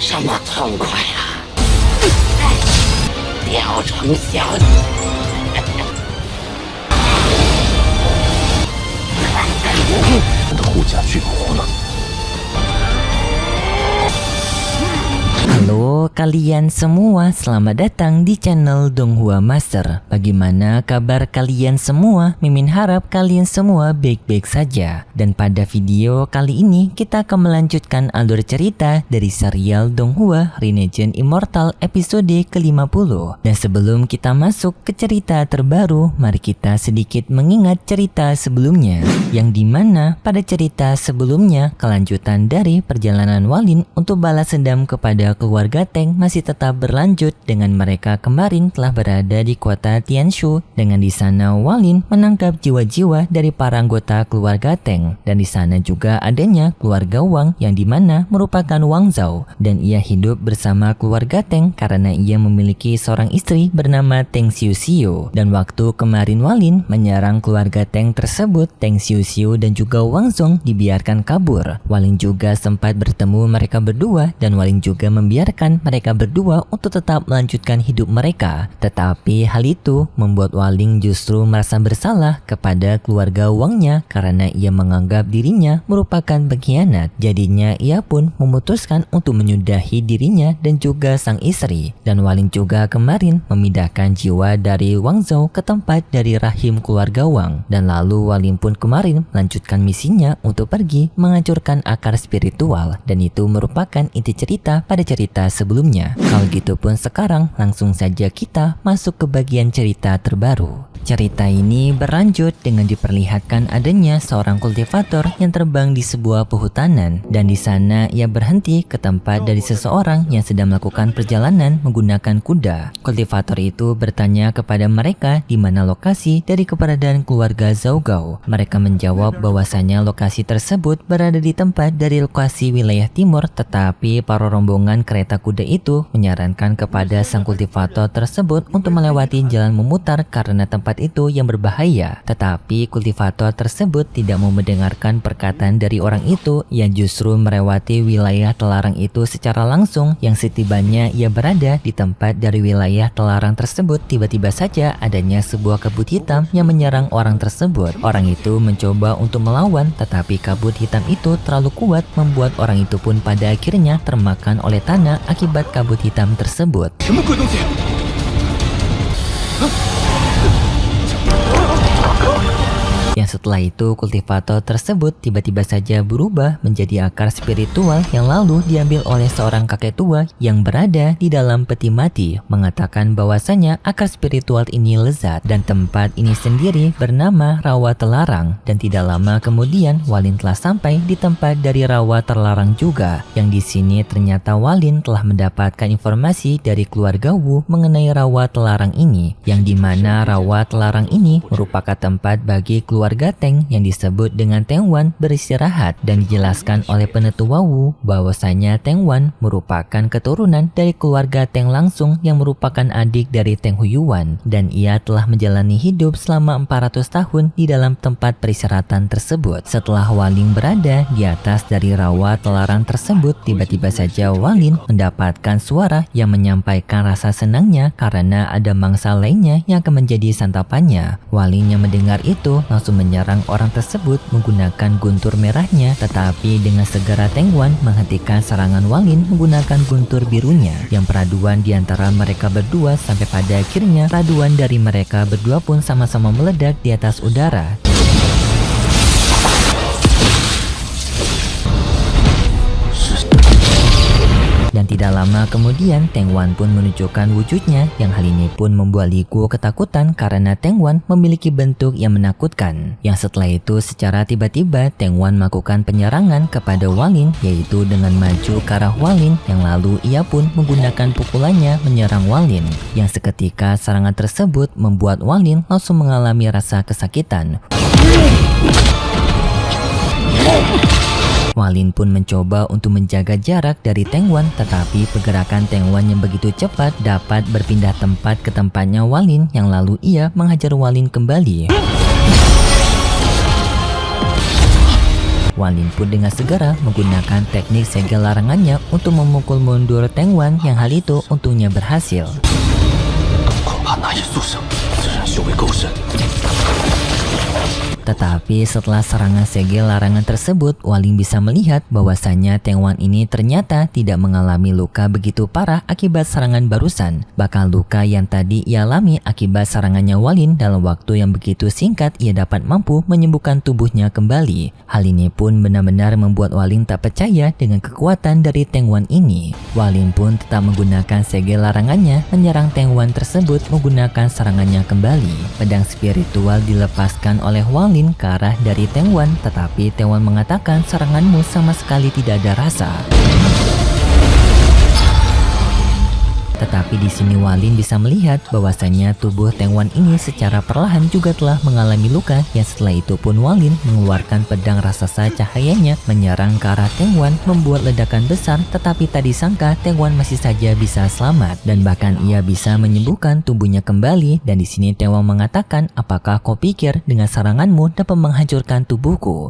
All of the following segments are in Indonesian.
什么痛快啊！雕虫小技。我的护甲军活了。 Halo kalian semua, selamat datang di channel Donghua Master. Bagaimana kabar kalian semua? Mimin harap kalian semua baik-baik saja. Dan pada video kali ini kita akan melanjutkan alur cerita dari serial Donghua Renegade Immortal episode ke-50. Dan sebelum kita masuk ke cerita terbaru, mari kita sedikit mengingat cerita sebelumnya. Yang dimana pada cerita sebelumnya kelanjutan dari perjalanan Walin untuk balas dendam kepada keluarga Teng masih tetap berlanjut dengan mereka kemarin telah berada di kota Tianshu. Dengan di sana Walin menangkap jiwa-jiwa dari para anggota keluarga Teng, dan di sana juga adanya keluarga Wang yang dimana merupakan Wang Zhao, dan ia hidup bersama keluarga Teng karena ia memiliki seorang istri bernama Teng Xiuxiu. Dan waktu kemarin Walin menyerang keluarga Teng tersebut, Teng Xiuxiu dan juga Wang Zhong dibiarkan kabur. Walin juga sempat bertemu mereka berdua dan Walin juga membiarkan mereka berdua untuk tetap melanjutkan hidup mereka. Tetapi hal itu membuat Walin justru merasa bersalah kepada keluarga Wangnya karena ia menganggap dirinya merupakan pengkhianat. Jadinya ia pun memutuskan untuk menyudahi dirinya dan juga sang istri. Dan Walin juga kemarin memindahkan jiwa dari Wang Zhao ke tempat dari rahim keluarga Wang. Dan lalu Walin pun kemarin melanjutkan misinya untuk pergi menghancurkan akar spiritual, dan itu merupakan inti cerita pada cerita sebelumnya. Kalau gitu pun sekarang langsung saja kita masuk ke bagian cerita terbaru. Cerita ini berlanjut dengan diperlihatkan adanya seorang kultivator yang terbang di sebuah perhutanan, dan di sana ia berhenti ke tempat dari seseorang yang sedang melakukan perjalanan menggunakan kuda. Kultivator itu bertanya kepada mereka di mana lokasi dari keberadaan keluarga Zhao Gao. Mereka menjawab bahwasanya lokasi tersebut berada di tempat dari lokasi wilayah timur, tetapi para rombongan kereta kuda itu menyarankan kepada sang kultivator tersebut untuk melewati jalan memutar karena tempat itu yang berbahaya. Tetapi kultivator tersebut tidak mau mendengarkan perkataan dari orang itu yang justru melewati wilayah terlarang itu secara langsung. Yang setibanya ia berada di tempat dari wilayah terlarang tersebut, tiba-tiba saja adanya sebuah kabut hitam yang menyerang orang tersebut. Orang itu mencoba untuk melawan, tetapi kabut hitam itu terlalu kuat membuat orang itu pun pada akhirnya termakan oleh tanah akibat kabut hitam tersebut. Yang setelah itu kultivator tersebut tiba-tiba saja berubah menjadi akar spiritual yang lalu diambil oleh seorang kakek tua yang berada di dalam peti mati, mengatakan bahwasanya akar spiritual ini lezat dan tempat ini sendiri bernama Rawa Terlarang. Dan tidak lama kemudian Walin telah sampai di tempat dari Rawa Terlarang juga, yang di sini ternyata Walin telah mendapatkan informasi dari keluarga Wu mengenai Rawa Terlarang ini, yang dimana Rawa Terlarang ini merupakan tempat bagi keluarga Teng yang disebut dengan Teng Wan beristirahat, dan dijelaskan oleh penetua Wu bahwasanya Teng Wan merupakan keturunan dari keluarga Teng langsung yang merupakan adik dari Teng Huyuan, dan ia telah menjalani hidup selama 400 tahun di dalam tempat peristirahatan tersebut. Setelah Walin berada di atas dari rawa terlarang tersebut, tiba-tiba saja Walin mendapatkan suara yang menyampaikan rasa senangnya karena ada mangsa lainnya yang akan menjadi santapannya. Walin yang mendengar itu langsung menyerang orang tersebut menggunakan guntur merahnya, tetapi dengan segera Teng Wan menghentikan serangan Walin menggunakan guntur birunya. Yang peraduan di antara mereka berdua sampai pada akhirnya peraduan dari mereka berdua pun sama-sama meledak di atas udara. Dan tidak lama kemudian Teng Wan pun menunjukkan wujudnya, yang hal ini pun membuat Li Guo ketakutan karena Teng Wan memiliki bentuk yang menakutkan. Yang setelah itu secara tiba-tiba Teng Wan melakukan penyerangan kepada Walin, yaitu dengan maju ke arah Walin, yang lalu ia pun menggunakan pukulannya menyerang Walin. Yang seketika serangan tersebut membuat Walin langsung mengalami rasa kesakitan. Walin pun mencoba untuk menjaga jarak dari Teng Wan, tetapi pergerakan Teng Wan yang begitu cepat dapat berpindah tempat ke tempatnya Walin, yang lalu ia menghajar Walin kembali. Wan Lin pun dengan segera menggunakan teknik segel larangannya untuk memukul mundur Teng Wan yang hal itu untungnya berhasil. 恐怕难以速胜，此人修为够深。 Tetapi setelah serangan segel larangan tersebut, Wan Lin bisa melihat bahwasanya Teng Wan ini ternyata tidak mengalami luka begitu parah akibat serangan barusan. Bahkan luka yang tadi ia alami akibat serangannya Wan Lin dalam waktu yang begitu singkat ia dapat mampu menyembuhkan tubuhnya kembali. Hal ini pun benar-benar membuat Wan Lin tak percaya dengan kekuatan dari Teng Wan ini. Wan Lin pun tetap menggunakan segel larangannya menyerang Teng Wan tersebut menggunakan serangannya kembali. Pedang spiritual dilepaskan oleh Wan Lin ke arah dari Teng Wan, tetapi Teng Wan mengatakan seranganmu sama sekali tidak ada rasa. Tetapi di sini Wan Lin bisa melihat bahwasanya tubuh Teng Wan ini secara perlahan juga telah mengalami luka yang setelah itu pun Wan Lin mengeluarkan pedang raksasa cahayanya menyerang ke arah Teng Wan membuat ledakan besar, tetapi tak disangka Teng Wan masih saja bisa selamat dan bahkan ia bisa menyembuhkan tubuhnya kembali. Dan di sini Teng Wan mengatakan, apakah kau pikir dengan seranganmu dapat menghancurkan tubuhku?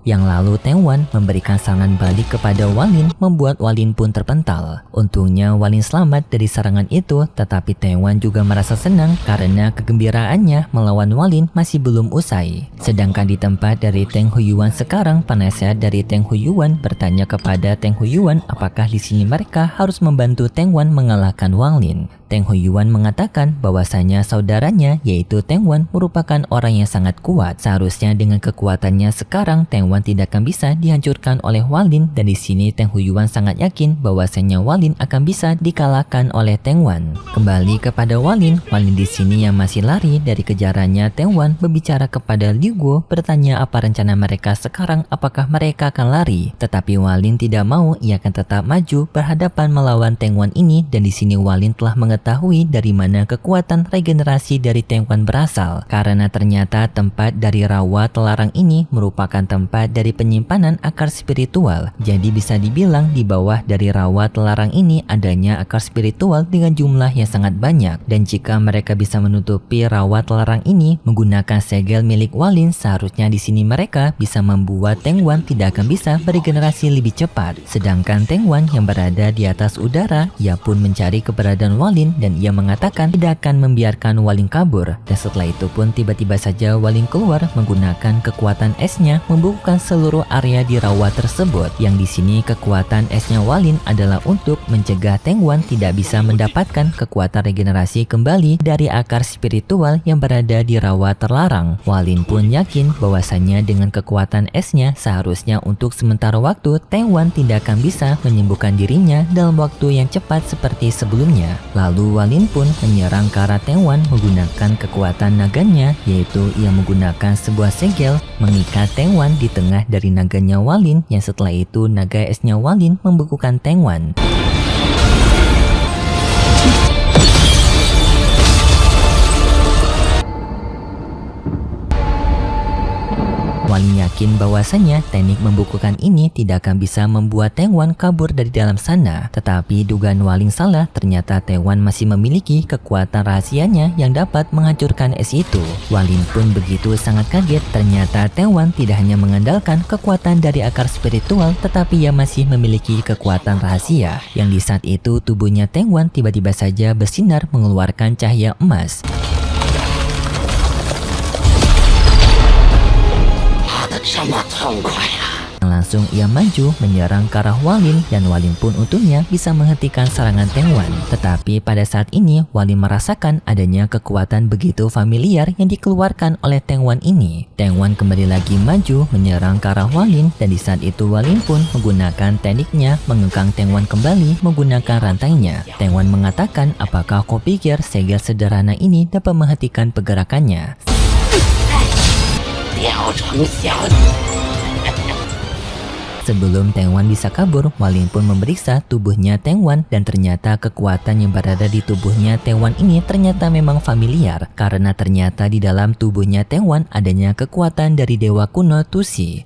Yang lalu Teng Wan memberikan serangan balik kepada Wan Lin membuat Wan Lin pun terpental. Untungnya Wan Lin selamat dari serangan itu, tetapi Teng Wan juga merasa senang karena kegembiraannya melawan Wan Lin masih belum usai. Sedangkan di tempat dari Teng Huyuan sekarang, penasehat dari Teng Huyuan bertanya kepada Teng Huyuan apakah di sini mereka harus membantu Teng Wan mengalahkan Wan Lin. Teng Huyuan mengatakan bahwasanya saudaranya yaitu Teng Wan merupakan orang yang sangat kuat. Seharusnya dengan kekuatannya sekarang Teng Wan tidak akan bisa dihancurkan oleh Wan Lin, dan di sini Teng Huyuan sangat yakin bahwasanya Wan Lin akan bisa dikalahkan oleh Teng Wan. Kembali kepada Wan Lin di sini yang masih lari dari kejarannya Teng Wan berbicara kepada Liu Guo bertanya apa rencana mereka sekarang, apakah mereka akan lari. Tetapi Wan Lin tidak mau, ia akan tetap maju berhadapan melawan Teng Wan ini, dan di sini Wan Lin telah mengetahui dari mana kekuatan regenerasi dari Teng Wan berasal, karena ternyata tempat dari rawa terlarang ini merupakan tempat dari penyimpanan akar spiritual. Jadi bisa dibilang di bawah dari rawa terlarang ini adanya akar spiritual dengan jumlah yang sangat banyak, dan jika mereka bisa menutupi rawa terlarang ini menggunakan segel milik Wan Lin, seharusnya di sini mereka bisa membuat Teng Wan tidak akan bisa beregenerasi lebih cepat. Sedangkan Teng Wan yang berada di atas udara, ia pun mencari keberadaan Wan Lin dan ia mengatakan tidak akan membiarkan Wan Lin kabur. Dan setelah itu pun tiba-tiba saja Wan Lin keluar menggunakan kekuatan esnya membukukan seluruh area di rawa tersebut. Yang di sini kekuatan esnya Wan Lin adalah untuk mencegah Teng Wan tidak bisa mendapatkan kekuatan regenerasi kembali dari akar spiritual yang berada di rawa terlarang. Wan Lin pun yakin bahwasanya dengan kekuatan esnya seharusnya untuk sementara waktu Teng Wan tidak akan bisa menyembuhkan dirinya dalam waktu yang cepat seperti sebelumnya. Lalu Wan Lin pun menyerang ke arah Teng Wan menggunakan kekuatan naganya, yaitu ia menggunakan sebuah segel mengikat Teng Wan di tengah dari naganya Wan Lin, yang setelah itu naga esnya Wan Lin membekukan Teng Wan. Wan Lin yakin bahwasanya teknik membukukan ini tidak akan bisa membuat Teng Wan kabur dari dalam sana. Tetapi dugaan Wan Lin salah, ternyata Teng Wan masih memiliki kekuatan rahasianya yang dapat menghancurkan es itu. Wan Lin pun begitu sangat kaget, ternyata Teng Wan tidak hanya mengandalkan kekuatan dari akar spiritual, tetapi ia masih memiliki kekuatan rahasia. Yang di saat itu tubuhnya Teng Wan tiba-tiba saja bersinar mengeluarkan cahaya emas. Langsung ia maju menyerang ke arah Wan Lin, dan Wan Lin pun untungnya bisa menghentikan serangan Teng Wan. Tetapi pada saat ini Wan Lin merasakan adanya kekuatan begitu familiar yang dikeluarkan oleh Teng Wan ini. Teng Wan kembali lagi maju menyerang ke arah Wan Lin, dan di saat itu Wan Lin pun menggunakan tekniknya mengekang Teng Wan kembali menggunakan rantainya. Teng Wan mengatakan, apakah kau pikir segel sederhana ini dapat menghentikan pergerakannya? Sebelum Teng Wan bisa kabur, Wan Lin pun memeriksa tubuhnya Teng Wan, dan ternyata kekuatan yang berada di tubuhnya Teng Wan ini ternyata memang familiar, karena ternyata di dalam tubuhnya Teng Wan adanya kekuatan dari dewa kuno Tusi.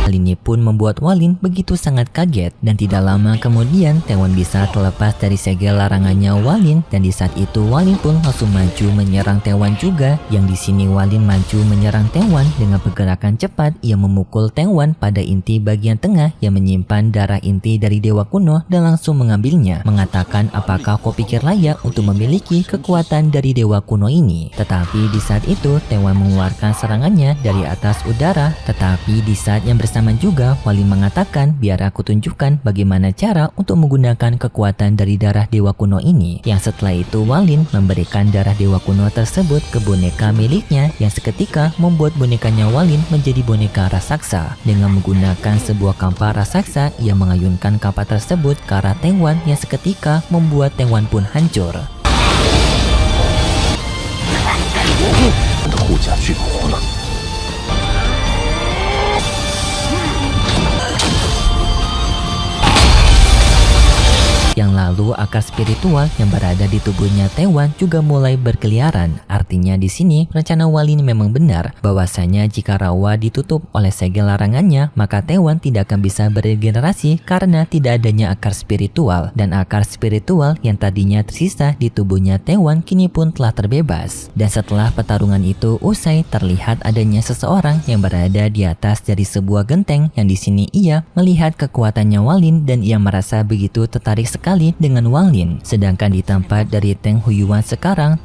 Hal ini pun membuat Walin begitu sangat kaget dan tidak lama kemudian Taewon bisa terlepas dari segel larangannya Walin dan di saat itu Walin pun langsung maju menyerang Taewon juga. Yang di sini Walin maju menyerang Taewon dengan pergerakan cepat. Ia memukul Taewon pada inti bagian tengah yang menyimpan darah inti dari dewa kuno dan langsung mengambilnya, mengatakan apakah kau pikir layak untuk memiliki kekuatan dari dewa kuno ini. Tetapi di saat itu Taewon mengeluarkan serangannya dari atas udara. Tetapi di saat yang bersamaan juga Walin mengatakan biar aku tunjukkan bagaimana cara untuk menggunakan kekuatan dari darah dewa kuno ini. Yang setelah itu Walin memberikan darah dewa kuno tersebut ke boneka miliknya yang seketika membuat bonekanya Walin menjadi boneka raksasa. Dengan menggunakan sebuah kampa raksasa, ia mengayunkan kampa tersebut ke arah Taewon yang seketika membuat Taewon pun hancur. 我的护甲巨魔呢？ Yang lalu akar spiritual yang berada di tubuhnya Taewon juga mulai berkeliaran. Artinya di sini rencana Walin memang benar bahwasanya jika rawa ditutup oleh segel larangannya, maka Taewon tidak akan bisa beregenerasi karena tidak adanya akar spiritual, dan akar spiritual yang tadinya tersisa di tubuhnya Taewon kini pun telah terbebas. Dan setelah pertarungan itu usai, terlihat adanya seseorang yang berada di atas dari sebuah genteng yang di sini ia melihat kekuatannya Walin dan ia merasa begitu tertarik sekali dengan Walin. Sedangkan di tempat dari Teng Huyuan sekarang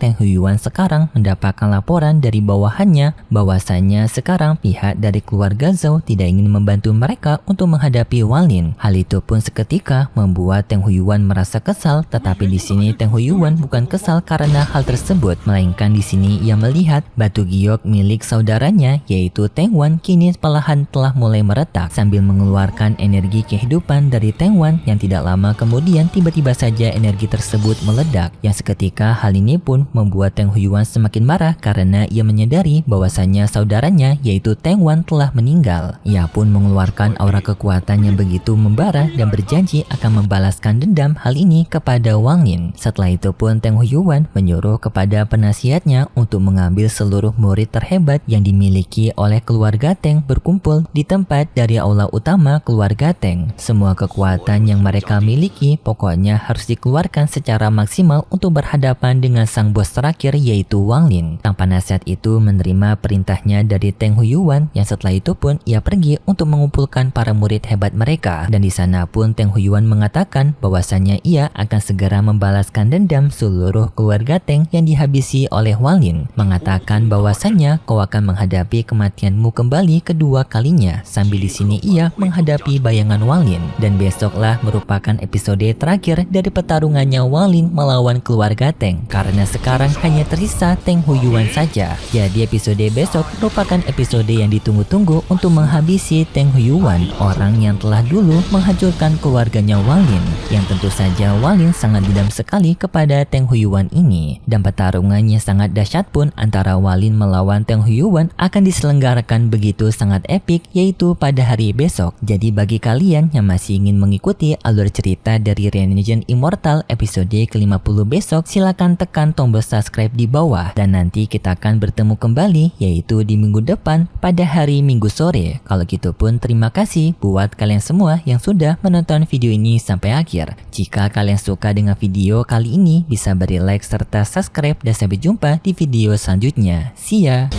mendapatkan laporan dari bawahannya bahwasanya sekarang pihak dari keluarga Zhou tidak ingin membantu mereka untuk menghadapi Walin. Hal itu pun seketika membuat Teng Huyuan merasa kesal, tetapi di sini Teng Huyuan bukan kesal karena hal tersebut, melainkan di sini ia melihat batu giok milik saudaranya yaitu Taewon kini perlahan telah mulai meretak sambil mengeluarkan energi kehidupan dari Taewon yang tidak lama kemudian tiba-tiba saja energi tersebut meledak. Yang seketika hal ini pun membuat Teng Huyuan semakin marah karena ia menyadari bahwasanya saudaranya yaitu Taewon telah meninggal. Ia pun mengeluarkan aura kekuatan yang begitu membara dan berjanji akan membalaskan dendam hal ini kepada Walin. Setelah itu pun Teng Huyuan menyuruh kepada penasihatnya untuk mengambil seluruh murid terhebat yang dimiliki oleh keluarga Teng berkumpul di tempat dari aula utama keluarga Teng. Semua kekuatan yang mereka miliki pokoknya harus dikeluarkan secara maksimal untuk berhadapan dengan sang bos terakhir yaitu Walin. Sang penasihat itu menerima perintahnya dari Teng Huyuan yang setelah itu pun ia pergi untuk mengumpulkan para murid hebat mereka. Dan di sana pun Teng Huyuan mengatakan bahwasanya ia akan segera membalaskan dendam seluruh keluarga Teng yang dihabisi oleh Walin, mengatakan bahwasanya kau akan menghadapi kematianmu kembali kedua kalinya. Sambil di sini ia menghadapi bayangan Walin dan besoklah merupakan episode terakhir dari pertarungannya Walin melawan keluarga Teng karena sekarang hanya tersisa Teng Huyuan saja. Jadi episode besok merupakan episode yang ditunggu-tunggu untuk menghabisi Teng Huyuan, orang yang telah dulu menghancurkan keluarganya Walin, yang tentu saja Walin sangat dendam sekali kepada Teng Huyuan ini. Dan pertarungannya sangat dahsyat pun antara Walin melawan Teng Huyuan akan diselenggarakan begitu sangat epik yaitu pada hari besok. Jadi bagi kalian yang masih ingin mengikuti alur cerita dari Renegen Immortal episode ke-50 besok, silakan tekan tombol subscribe di bawah dan nanti kita akan bertemu kembali yaitu di minggu depan pada hari Minggu sore. Kalau gitu pun terima kasih buat kalian semua yang sudah menonton video ini sampai akhir. Jika kalian suka dengan video kali ini bisa beri like serta subscribe dan sampai jumpa di video selanjutnya. See ya.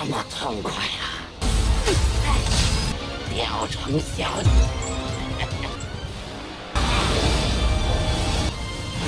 这么痛快啊！雕虫小技。